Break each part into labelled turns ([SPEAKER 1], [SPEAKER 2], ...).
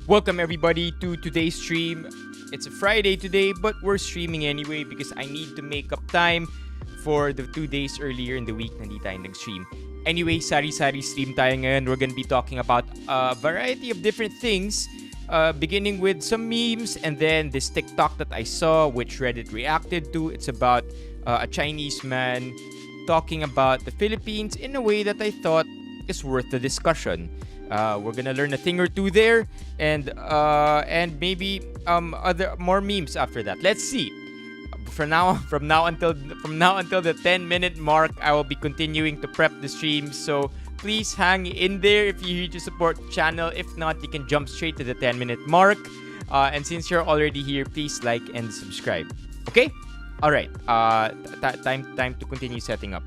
[SPEAKER 1] Welcome everybody to today's stream. It's a Friday today, but we're streaming anyway because I need to make up time for the 2 days earlier in the week na hindi tayo nag-stream. Anyway, sari-sari stream tayo ngayon. We're gonna be talking about a variety of different things, beginning with some memes and then this TikTok that I saw, which Reddit reacted to. It's about a Chinese man talking about the Philippines in a way that I thought is worth the discussion. We're gonna learn a thing or two there, and maybe other more memes after that. Let's see. From now until the 10-minute mark, I will be continuing to prep the stream. So please hang in there if you need to support the channel. If not, you can jump straight to the 10-minute mark. And since you're already here, please like and subscribe. Okay? All right. Time to continue setting up.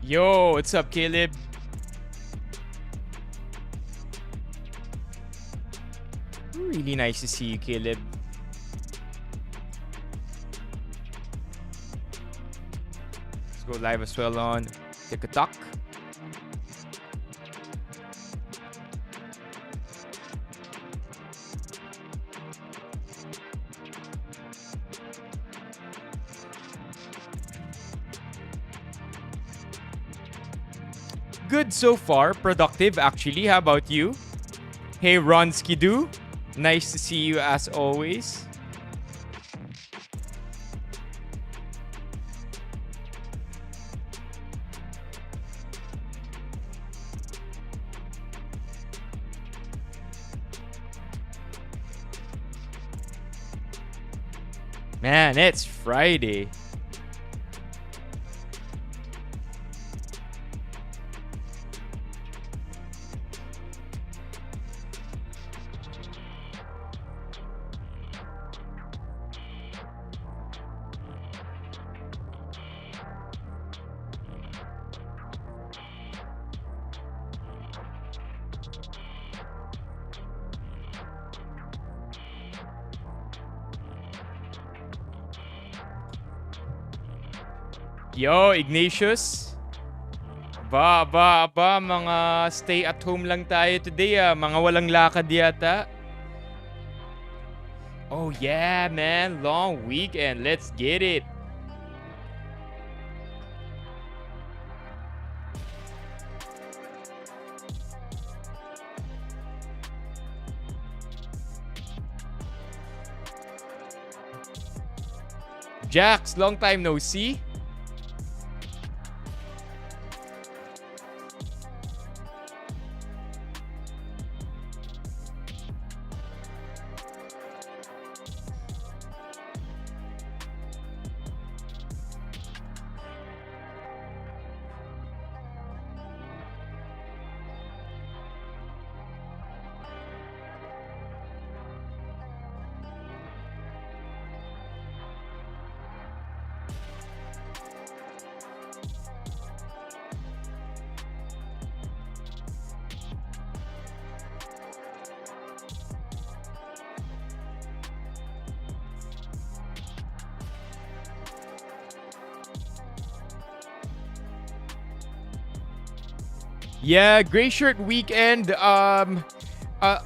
[SPEAKER 1] Yo, what's up, Caleb? Really nice to see you, Caleb. Let's go live as well on TikTok. Good so far. Productive, actually. How about you? Hey, Ron Skidoo. Nice to see you as always. Man, it's Friday. Yo, Ignatius. Mga stay at home lang tayo today Mga walang lakad yata. Oh yeah, man. Long weekend. Let's get it. Jax, long time no see. Yeah, gray shirt weekend.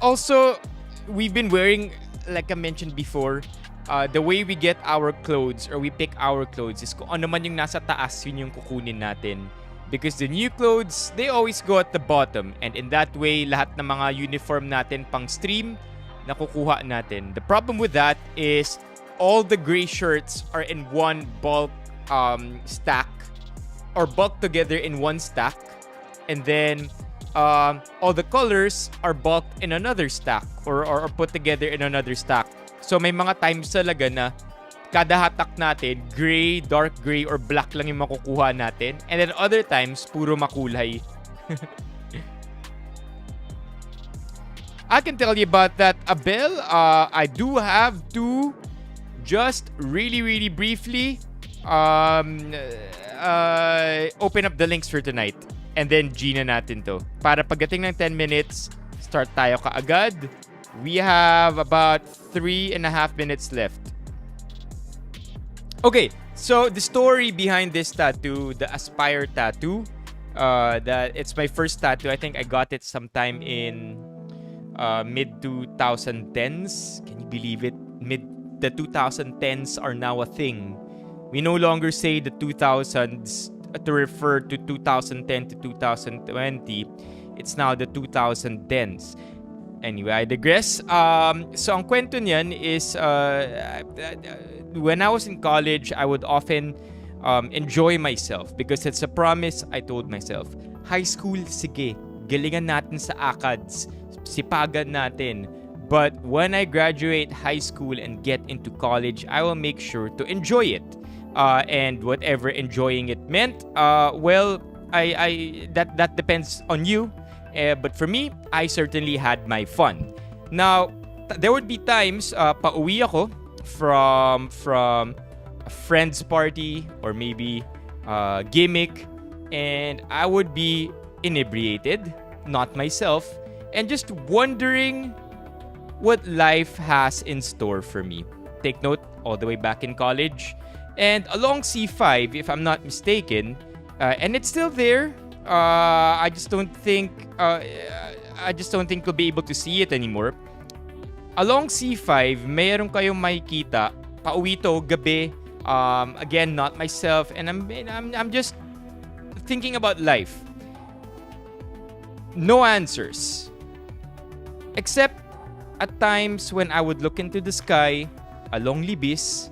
[SPEAKER 1] Also, we've been wearing, like I mentioned before, the way we get our clothes or we pick our clothes is kung ano man yung nasa taas, yun yung kukunin natin. Because the new clothes, they always go at the bottom. And in that way, lahat ng mga uniform natin pang stream, nakukuha natin. The problem with that is all the gray shirts are in one bulk stack or bulked together in one stack. And then all the colors are bulked in another stack or put together in another stack. So may mga times talaga na kada hatak natin, gray, dark gray, or black lang yung makukuha natin. And then other times, puro makulay. I can tell you about that, Abel. I do have to just really briefly open up the links for tonight. And then Gina natin to. Para pagdating ng 10 minutes, start tayo kaagad. We have about 3.5 minutes left. Okay, so the story behind this tattoo, the Aspire tattoo, that it's my first tattoo. I think I got it sometime in mid 2010s. Can you believe it? The 2010s are now a thing. We no longer say the 2000s to refer to 2010 to 2020. It's now the 2010s. Anyway, I digress. So ang kwento niyan is when I was in college, I would often enjoy myself because it's a promise I told myself. High school, sige, galingan natin sa ACADS, sipagan natin. But when I graduate high school and get into college, I will make sure to enjoy it. And whatever enjoying it meant, well, that depends on you. But for me, I certainly had my fun. Now, there would be times pauwi ako from a friend's party or maybe gimmick, and I would be inebriated, not myself, and just wondering what life has in store for me. Take note, all the way back in college, and along C5, if I'm not mistaken, and it's still there. I just don't think we'll be able to see it anymore. Along C5, mayroon kayong makikita. Pauwi to gabi. Again, not myself, and I'm just thinking about life. No answers, except at times when I would look into the sky along Libis,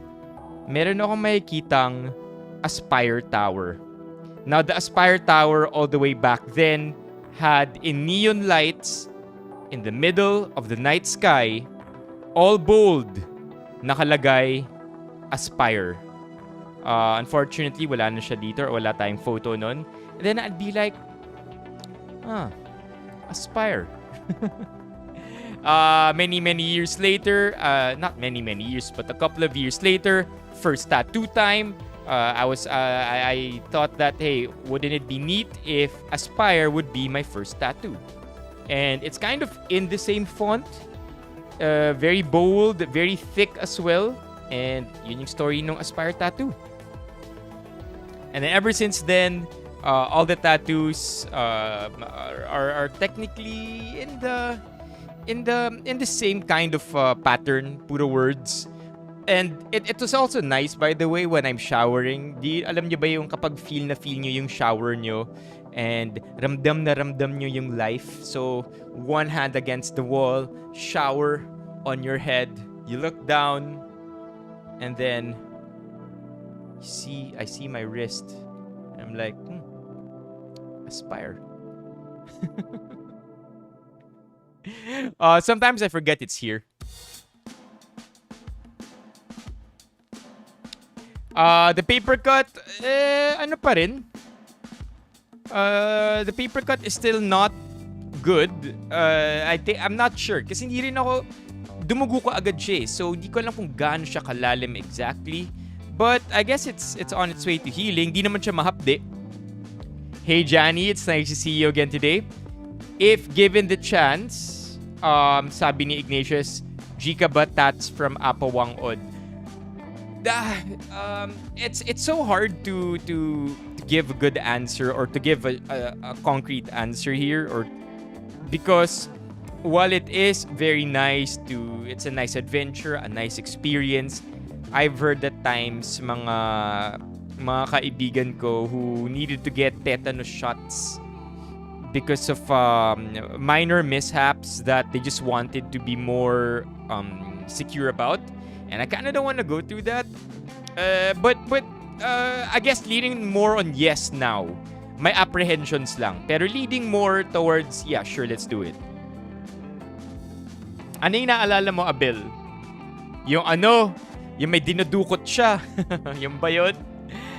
[SPEAKER 1] meron akong makikitang Aspire Tower. Now, the Aspire Tower all the way back then had in neon lights in the middle of the night sky, all bold, nakalagay Aspire. Unfortunately, wala na siya dito or wala tayong photo nun. And then I'd be like, Aspire. Many years later, not many years, but a couple of years later, first tattoo time, I thought that, hey, wouldn't it be neat if Aspire would be my first tattoo? And it's kind of in the same font, very bold, very thick as well, and yun yung story ng Aspire tattoo. And then ever since then, all the tattoos are technically in the same kind of pattern, puro words. And it was also nice, by the way, when I'm showering. Alam nyo ba yung kapag feel nyo yung shower nyo and ramdam nyo yung life. So, one hand against the wall, shower on your head. You look down and then I see my wrist. I'm like, Aspire. Sometimes I forget it's here. The paper cut, ano pa rin? The paper cut is still not good. I'm not sure. Kasi hindi rin ako, dumugo ko agad siya. So, hindi ko alam kung gaano siya kalalim exactly. But I guess it's on its way to healing. Di naman siya mahapde. Hey, Johnny, it's nice to see you again today. If given the chance, sabi ni Ignatius, Gika ba tats from Apawang Od? It's so hard to give a good answer or to give a concrete answer here, or because while it is very nice to, it's a nice adventure, a nice experience. I've heard at times mga kaibigan ko who needed to get tetanus shots because of minor mishaps that they just wanted to be more secure about, and I kind of don't want to go through that. But I guess leaning more on yes now. May apprehensions lang, pero leading more towards yeah, sure, let's do it. Ano yung naalala mo, Abel? Yung yung may dinudukot siya. Yung ba yun?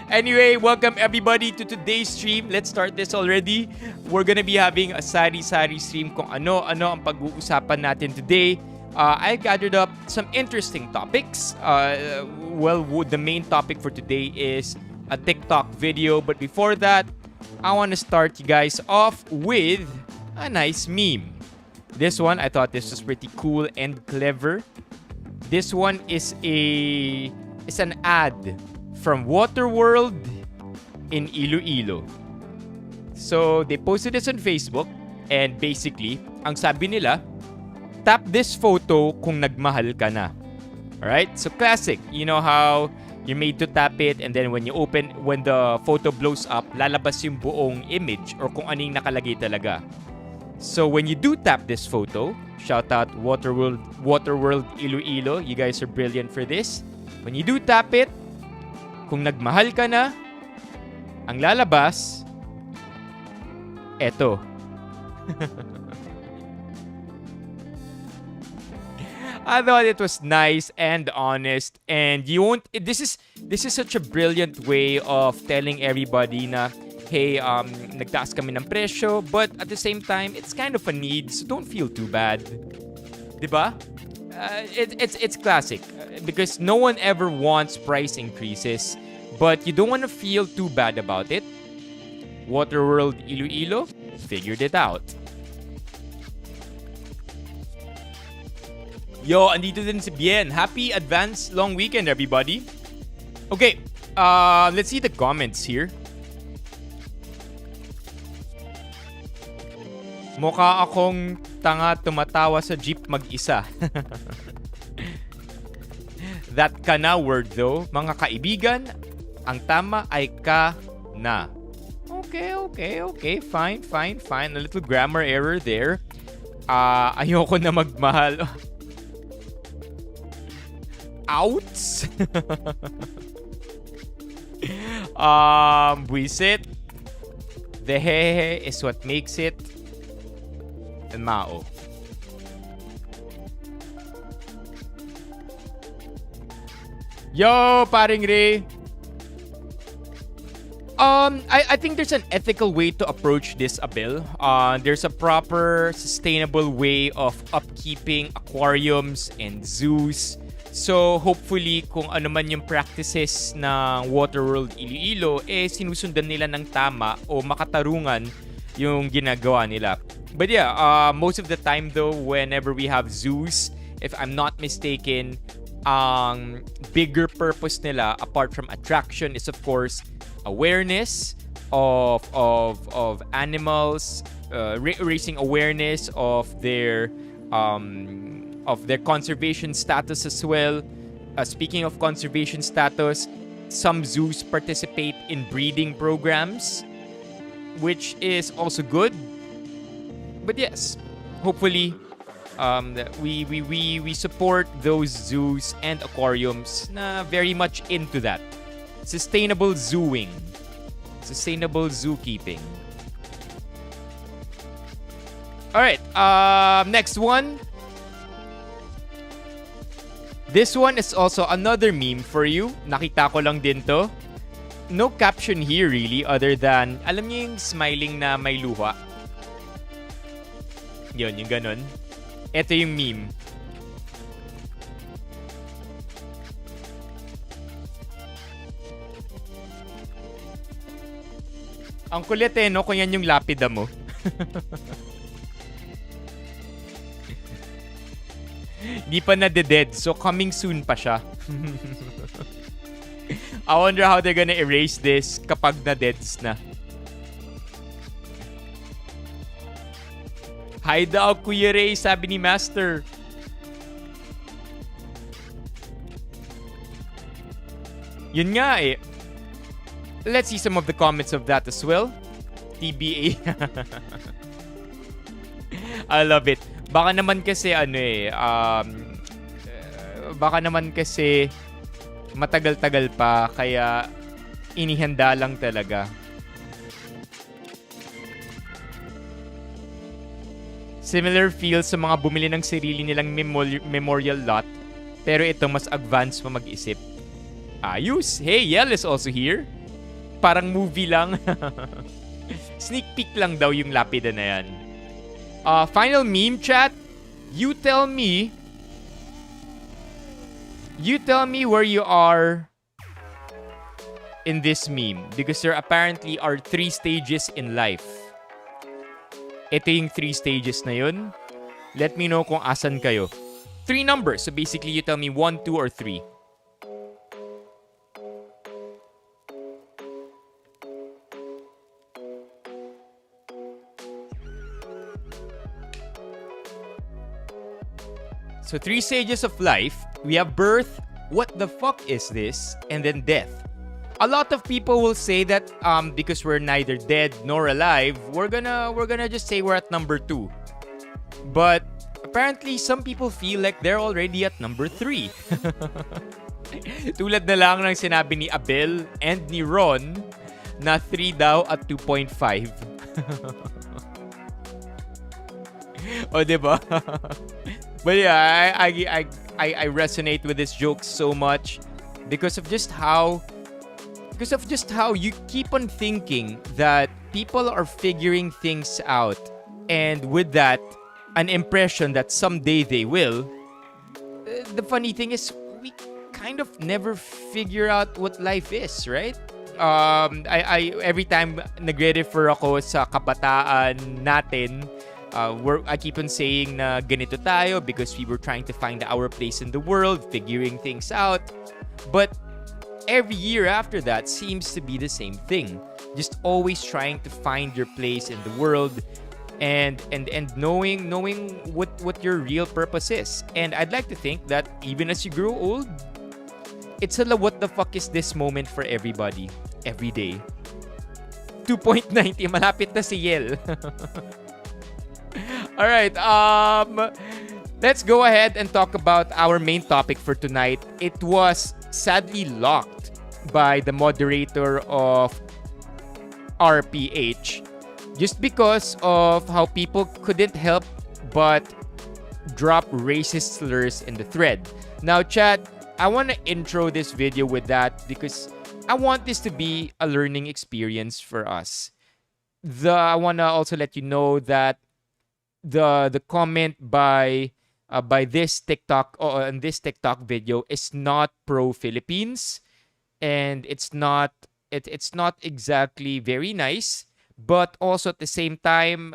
[SPEAKER 1] Anyway, welcome everybody to today's stream. Let's start this already. We're gonna be having a sari-sari stream kung ano ang pag-uusapan natin today. I gathered up some interesting topics. Well, the main topic for today is a TikTok video. But before that, I want to start you guys off with a nice meme. This one, I thought this was pretty cool and clever. This one is an ad from Waterworld in Iloilo. So, they posted this on Facebook, and basically, ang sabi nila, tap this photo kung nagmahal ka na. Alright? So, classic. You know how you're made to tap it, and then when the photo blows up, lalabas yung buong image or kung ano yung nakalagay talaga. So, when you do tap this photo, shout out Waterworld Iloilo. You guys are brilliant for this. When you do tap it, kung nagmahal ka na, ang lalabas, eto. I thought it was nice and honest, and you won't. This is such a brilliant way of telling everybody na, hey, nagtaas kami ng presyo, but at the same time, it's kind of a need, so don't feel too bad. Diba? It's classic because no one ever wants price increases, but you don't want to feel too bad about it. Waterworld Iloilo figured it out. Yo, andito din si Bien. Happy advance long weekend, everybody. Okay, let's see the comments here. Mukha akong tanga tumatawa sa jeep mag-isa. That ka na word though, mga kaibigan, ang tama ay ka na. Okay. Fine. A little grammar error there. Ayoko na magmahal. Outs? Buisit. The hehe is what makes it Mao. Yo, paring Ray. I think there's an ethical way to approach this, Abel. There's a proper, sustainable way of upkeeping aquariums and zoos. So, hopefully, kung ano man yung practices ng Waterworld Iloilo, sinusundan nila ng tama o makatarungan yung ginagawa nila. But yeah, most of the time though, whenever we have zoos, if I'm not mistaken, bigger purpose nila, apart from attraction, is of course awareness of animals, raising awareness of their conservation status as well. Speaking of conservation status, some zoos participate in breeding programs, which is also good. But yes, hopefully, we support those zoos and aquariums na very much into that. Sustainable zooing. Sustainable zookeeping. Alright, next one. This one is also another meme for you. Nakita ko lang din to. No caption here really, other than, alam niyo yung smiling na may luha? Yun, yung ganun. Ito yung meme. Ang kulit no? Kung yan yung lapida mo. Di pa nade-dead, so coming soon pa siya. I wonder how they're gonna erase this kapag na-deads na. Hi daw, Kuya Ray, sabi ni Master. Yun nga eh. Let's see some of the comments of that as well. TBA. I love it. Baka naman kasi baka naman kasi matagal-tagal pa kaya inihanda lang talaga. Similar feel sa mga bumili ng sarili nilang memorial lot, pero ito mas advanced pa mag-isip. Ayos! Hey, Yel is also here. Parang movie lang. Sneak peek lang daw yung lapida na yan. Final meme chat. You tell me where you are in this meme, because there apparently are 3 stages in life. Ito yung 3 stages na yun. Let me know kung asan kayo. 3 numbers. So basically, you tell me 1, 2, or 3. So 3 stages of life. We have birth, what the fuck is this, and then death. A lot of people will say that because we're neither dead nor alive, we're gonna just say we're at number 2. But apparently some people feel like they're already at number 3. Tulad na lang ng sinabi ni Abel and ni Ron na 3 daw at 2.5. O diba? But yeah, I resonate with this joke so much because of just how you keep on thinking that people are figuring things out, and with that, an impression that someday they will. The funny thing is, we kind of never figure out what life is, right? I every time nagre-refer ako sa kabataan natin, I keep on saying na ganito tayo because we were trying to find our place in the world, figuring things out. But every year after that seems to be the same thing. Just always trying to find your place in the world and knowing what your real purpose is. And I'd like to think that even as you grow old, it's a what the fuck is this moment for everybody every day. 2.90, malapit na si Yel. All right, let's go ahead and talk about our main topic for tonight. It was sadly locked by the moderator of RPH just because of how people couldn't help but drop racist slurs in the thread. Now, chat, I want to intro this video with that because I want this to be a learning experience for us. I want to also let you know that the comment by this TikTok on this TikTok video is not pro Philippines, and it's not exactly very nice, but also at the same time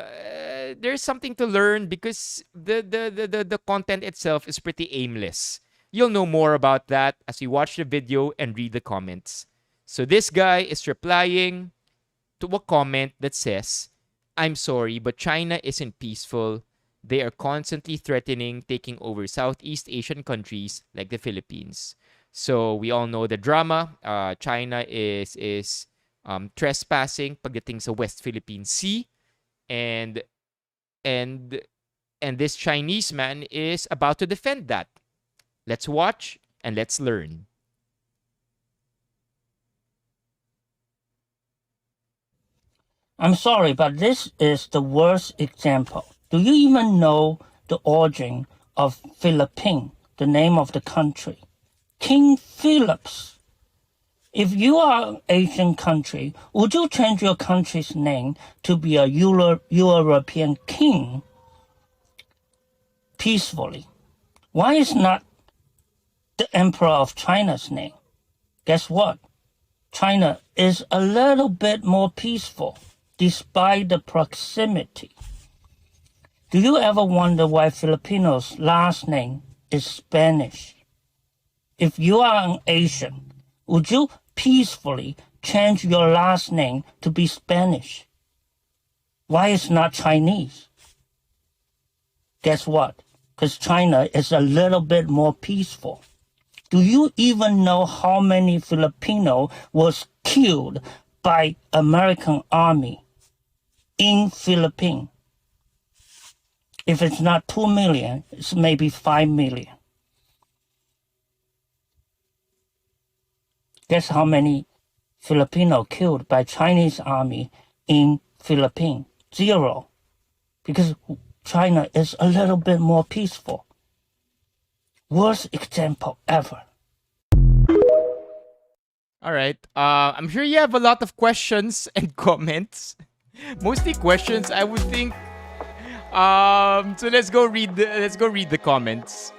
[SPEAKER 1] there's something to learn because the content itself is pretty aimless. You'll know more about that as you watch the video and read the comments. So this guy is replying to a comment that says, "I'm sorry, but China isn't peaceful. They are constantly threatening taking over Southeast Asian countries like the Philippines." So we all know the drama. China is trespassing pagdating sa West Philippine Sea, and this Chinese man is about to defend that. Let's watch and let's learn.
[SPEAKER 2] I'm sorry, but this is the worst example. Do you even know the origin of Philippine, the name of the country? King Philips. If you are an Asian country, would you change your country's name to be a European king peacefully? Why is not the Emperor of China's name? Guess what? China is a little bit more peaceful despite the proximity. Do you ever wonder why Filipinos' last name is Spanish? If you are an Asian, would you peacefully change your last name to be Spanish? Why it's not Chinese? Guess what? Because China is a little bit more peaceful. Do you even know how many Filipino was killed by American army in Philippines? If it's not 2 million, it's maybe 5 million. Guess how many Filipino killed by Chinese army in Philippines? 0. Because China is a little bit more peaceful. Worst example ever.
[SPEAKER 1] All right. I'm sure you have a lot of questions and comments. Mostly questions, I would think. So let's go read the comments.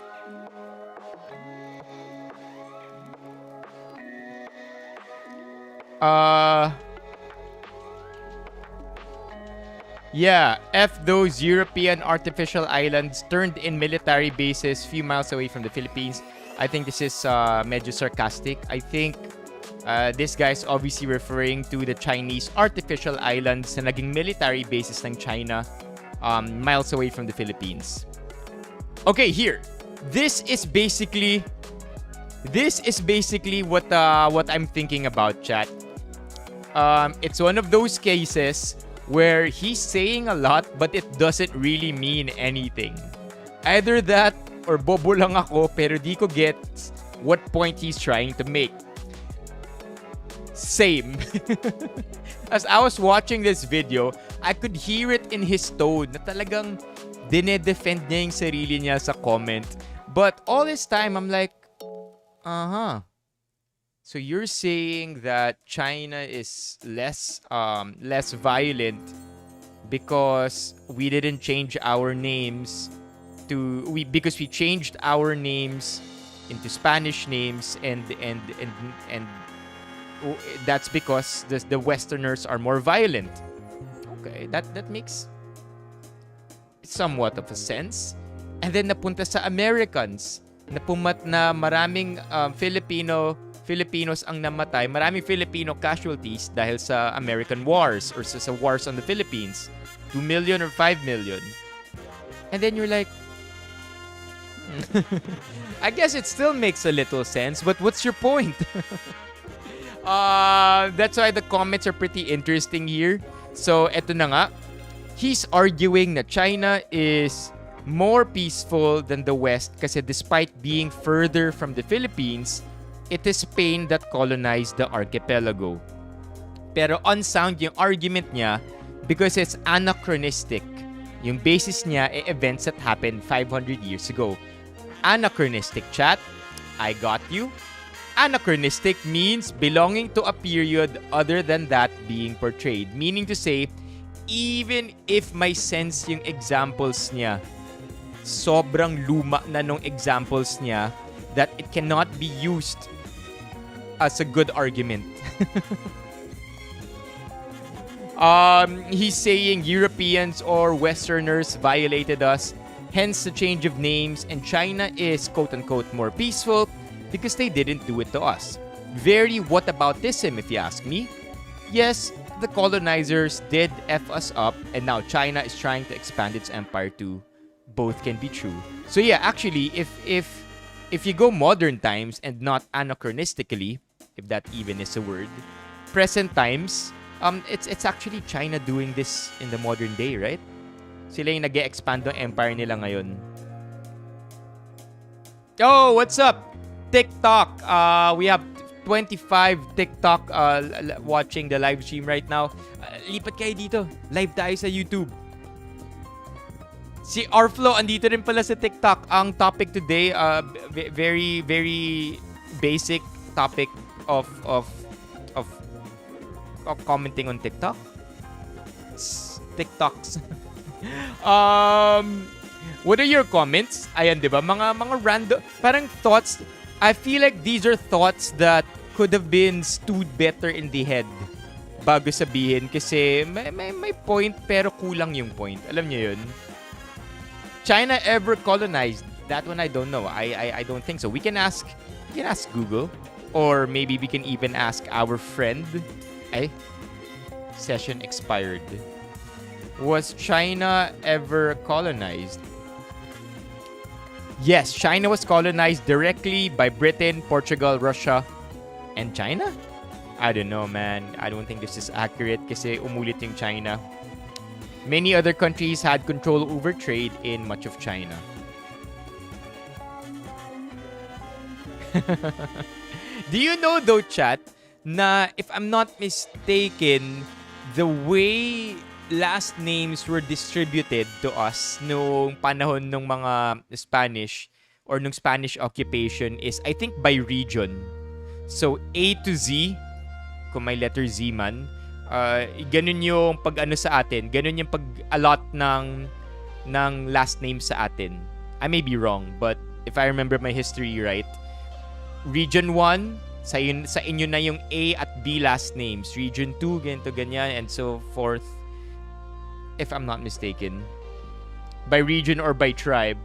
[SPEAKER 1] Yeah, F those European artificial islands turned in military bases few miles away from the Philippines. I think this is medyo sarcastic. I think this guy's obviously referring to the Chinese artificial islands na naging military bases ng China miles away from the Philippines. Okay, here. This is basically what I'm thinking about, chat. It's one of those cases where he's saying a lot but it doesn't really mean anything. Either that or bobo lang ako pero di ko get what point he's trying to make. Same. As I was watching this video, I could hear it in his tone na talagang dinedefend niya yung sarili niya sa comment. But all this time, I'm like, So you're saying that China is less violent because we didn't change our names because we changed our names into Spanish names and that's because the Westerners are more violent. Okay, that makes somewhat of a sense. And then napunta sa Americans na maraming Filipinos ang namatay, maraming Filipino casualties dahil sa American wars or sa wars on the Philippines. 2 million or 5 million. And then you're like, I guess it still makes a little sense, but what's your point? That's why the comments are pretty interesting here. So, eto na nga. He's arguing that China is more peaceful than the West kasi despite being further from the Philippines, it is Spain that colonized the archipelago. Pero unsound yung argument niya because it's anachronistic. Yung basis niya ay events that happened 500 years ago. Anachronistic, chat. I got you. Anachronistic means belonging to a period other than that being portrayed. Meaning to say, even if may sense yung examples niya, sobrang luma na nung examples niya that it cannot be used as a good argument. He's saying Europeans or Westerners violated us, hence the change of names, and China is quote-unquote more peaceful because they didn't do it to us. Very whataboutism if you ask me. Yes, the colonizers did F us up, and now China is trying to expand its empire too. Both can be true. So yeah, actually, if you go modern times and not anachronistically, if that even is a word, present times, it's actually China doing this in the modern day, right? Sila yung nag-e-expand ng empire nila ngayon. Oh, what's up? TikTok. We have 25 TikTok watching the live stream right now. Lipat kayo dito. Live tayo sa YouTube. Si Arflo, andito rin pala sa TikTok. Ang topic today, very, very basic topic of commenting on TikTok. TikToks. What are your comments? Ayan, di ba? Mga random, parang thoughts. I feel like these are thoughts that could have been stewed better in the head bago sabihin kasi may point pero kulang yung point. Alam niyo yun? China ever colonized? That one I don't know. I don't think so. We can ask Google Or maybe we can even ask our friend. Ay, session expired. Was China ever colonized? Yes, China was colonized directly by Britain, Portugal, Russia, and China? I don't know, man. I don't think this is accurate kasi umulit yung China. Many other countries had control over trade in much of China. Do you know though, chat, na if I'm not mistaken, the way last names were distributed to us noong panahon ng mga Spanish or nung Spanish occupation is, I think, by region. So, A to Z, kung may letter Z man, ganun yung pag-ano sa atin, ganun yung pag-allot ng last name sa atin. I may be wrong, but if I remember my history right, Region 1, sa inyo na yung A at B last names. Region 2, ganito, ganyan, and so forth. If I'm not mistaken. By region or by tribe.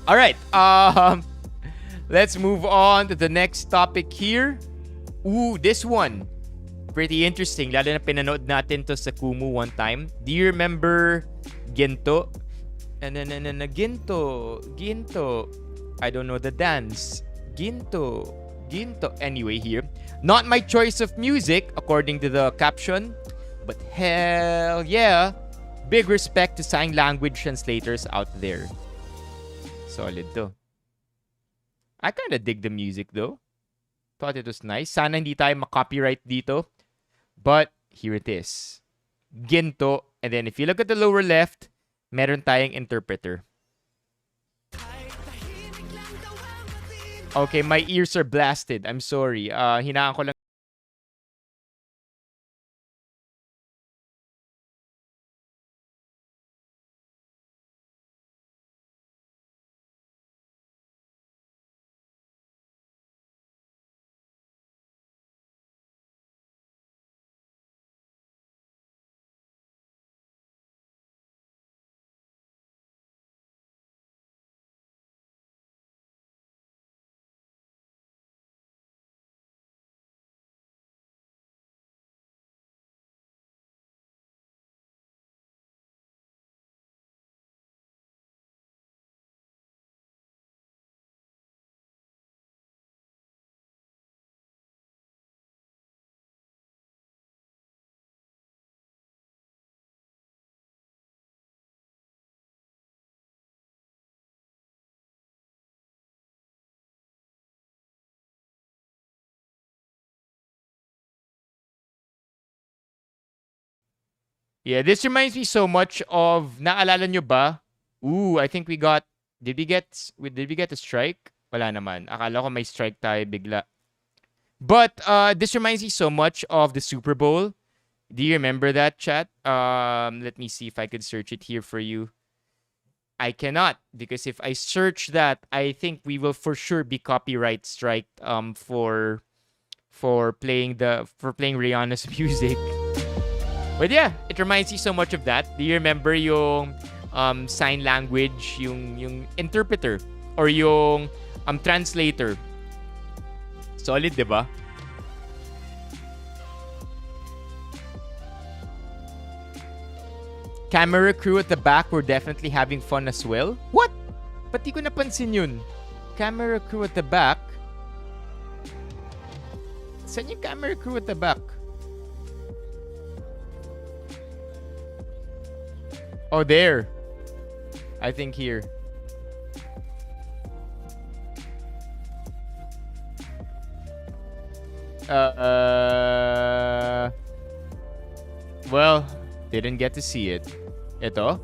[SPEAKER 1] Alright, let's move on to the next topic here. Ooh, this one. Pretty interesting. Lalo na pinanood natin to sa Kumu one time. Do you remember Ginto? Ginto. I don't know the dance. Ginto. Anyway, here. Not my choice of music, according to the caption. But hell yeah. Big respect to sign language translators out there. Solid to. I kinda dig the music though. Thought it was nice. Sana hindi tayo makopyright dito. But here it is. Ginto. And then if you look at the lower left, meron tayong interpreter. Okay, my ears are blasted. I'm sorry. Hinaan ko lang. Yeah, this reminds me so much of, naalala nyo ba? Ooh, I think did we get a strike? Wala naman. Akala ko may strike tayo bigla. But this reminds me so much of the Super Bowl. Do you remember that, chat? Let me see if I could search it here for you. I cannot, because if I search that, I think we will for sure be copyright striked for playing Rihanna's music. But yeah, it reminds me so much of that. Do you remember yung sign language, yung interpreter or yung translator? Solid, diba? Camera crew at the back were definitely having fun as well. What? Ba't di ko napansin yun? Camera crew at the back? Saan yung camera crew at the back? Oh, there. I think here. Well, didn't get to see it. Ito?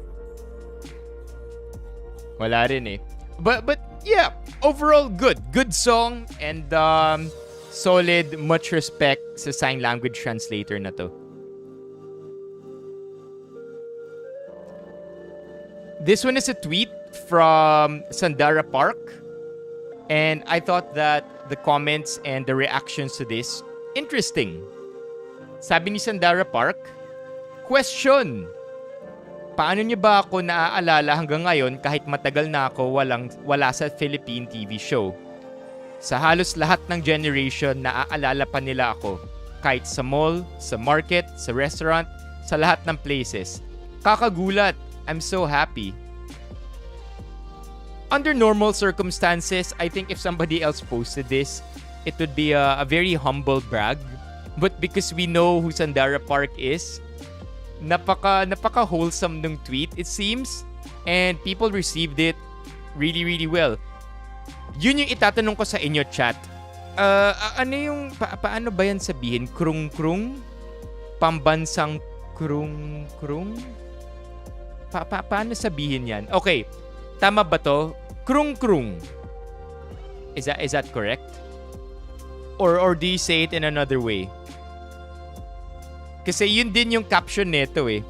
[SPEAKER 1] Wala rin eh. But yeah, overall good. Good song and solid, much respect sa sign language translator na to. This one is a tweet from Sandara Park. And I thought that the comments and the reactions to this, interesting. Sabi ni Sandara Park, question, paano niyo ba ako naaalala hanggang ngayon kahit matagal na ako wala sa Philippine TV show? Sa halos lahat ng generation, naaalala pa nila ako. Kahit sa mall, sa market, sa restaurant, sa lahat ng places. Kakagulat. I'm so happy. Under normal circumstances, I think if somebody else posted this, it would be a very humble brag. But because we know who Sandara Park is, napaka wholesome ng tweet, it seems. And people received it really, really well. Yun yung itatanong ko sa inyo, chat. Ano yung, paano ba yan sabihin? Krung-krung? Pambansang krung-krung? Paano sabihin yan? Okay, tama ba to? Krung-krung. Is that correct? Or do you say it in another way? Kasi yun din yung caption nito eh.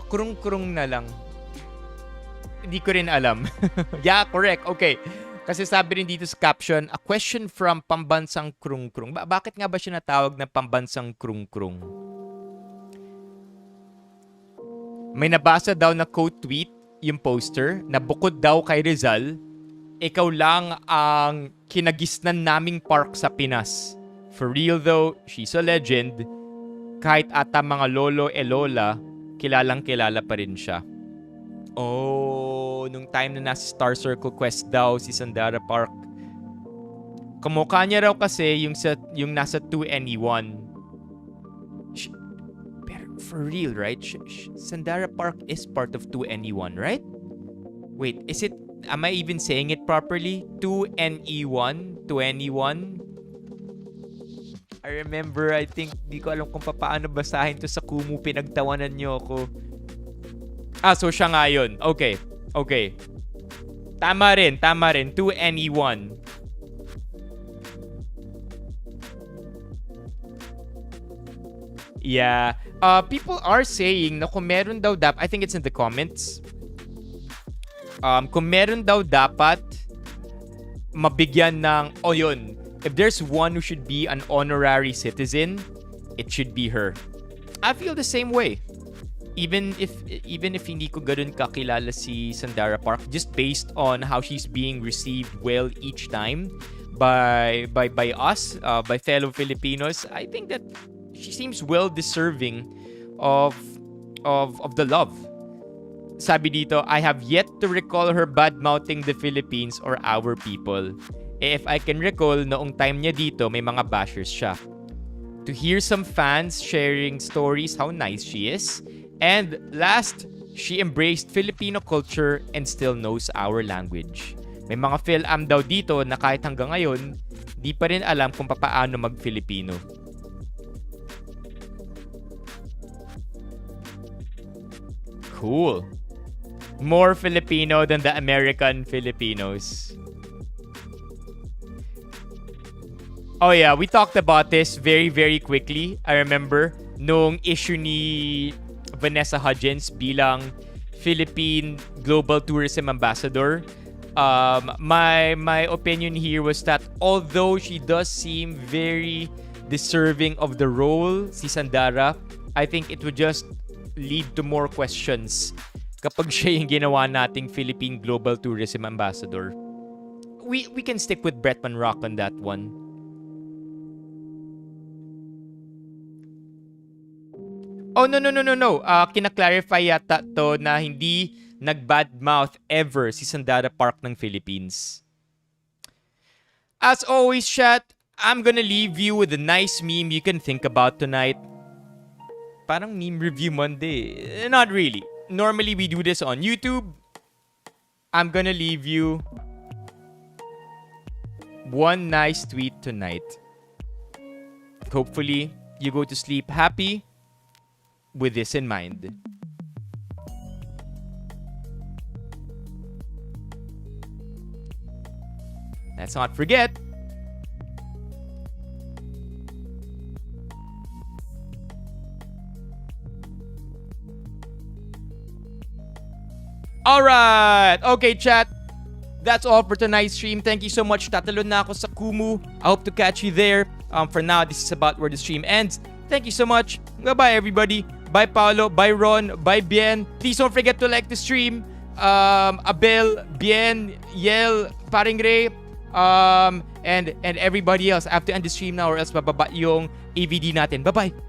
[SPEAKER 1] Krung-krung na lang. Hindi ko rin alam. Yeah, correct. Okay. Kasi sabi rin dito sa caption, a question from Pambansang Krung-krung. Bakit nga ba siya natawag na Pambansang Krung-krung? May nabasa daw na quote tweet yung poster na bukod daw kay Rizal, ikaw lang ang kinagisnan naming park sa Pinas. For real though, she's a legend. Kahit ata mga lolo e lola, kilalang kilala pa rin siya. Oh, nung time na nasa Star Circle Quest daw si Sandara Park. Kamukha niya raw kasi yung nasa 2NE1. Pero for real, right? Sandara Park is part of 2NE1, right? Wait, am I even saying it properly? 2NE1? 2NE1? I remember, I think, di ko alam kung paano basahin to sa Kumu. Pinagtawanan niyo ako. So siya nga yun. Okay. Tama rin. 2NE1. Yeah. People are saying na kung meron daw I think it's in the comments. Kung meron daw dapat mabigyan ng, yun. If there's one who should be an honorary citizen, it should be her. I feel the same way. Even if hindi ko ganun kakilala si Sandara Park, just based on how she's being received well each time by us, by fellow Filipinos, I think that she seems well deserving of the love. Sabi dito, I have yet to recall her bad-mouthing the Philippines or our people. If I can recall, noong time niya dito, may mga bashers siya. To hear some fans sharing stories how nice she is. And last, she embraced Filipino culture and still knows our language. May mga Phil-am daw dito na kahit hanggang ngayon, di pa rin alam kung paano mag-Filipino. Cool. More Filipino than the American Filipinos. Oh yeah, we talked about this very, very quickly. I remember nung issue ni Vanessa Hudgens bilang Philippine Global Tourism Ambassador. My opinion here was that although she does seem very deserving of the role, si Sandara, I think it would just lead to more questions kapag siya yung ginawa nating Philippine Global Tourism Ambassador. We can stick with Bretman Rock on that one. Oh, no. Kina-clarify yata to na hindi nag-badmouth ever si Sandara Park ng Philippines. As always, chat, I'm gonna leave you with a nice meme you can think about tonight. Parang meme review Monday. Not really. Normally, we do this on YouTube. I'm gonna leave you one nice tweet tonight. Hopefully, you go to sleep happy with this in mind. Let's not forget, alright! Okay, chat. That's all for tonight's stream. Thank you so much. Tatalon na ako sa Kumu. I hope to catch you there. For now, this is about where the stream ends. Thank you so much. Bye-bye, everybody. Bye, Paolo. Bye, Ron. Bye, Bien. Please don't forget to like the stream. Abel, Bien, Yel, Paring Ray, And everybody else, I have to end the stream now or else bababa yung AVD natin. Bye-bye.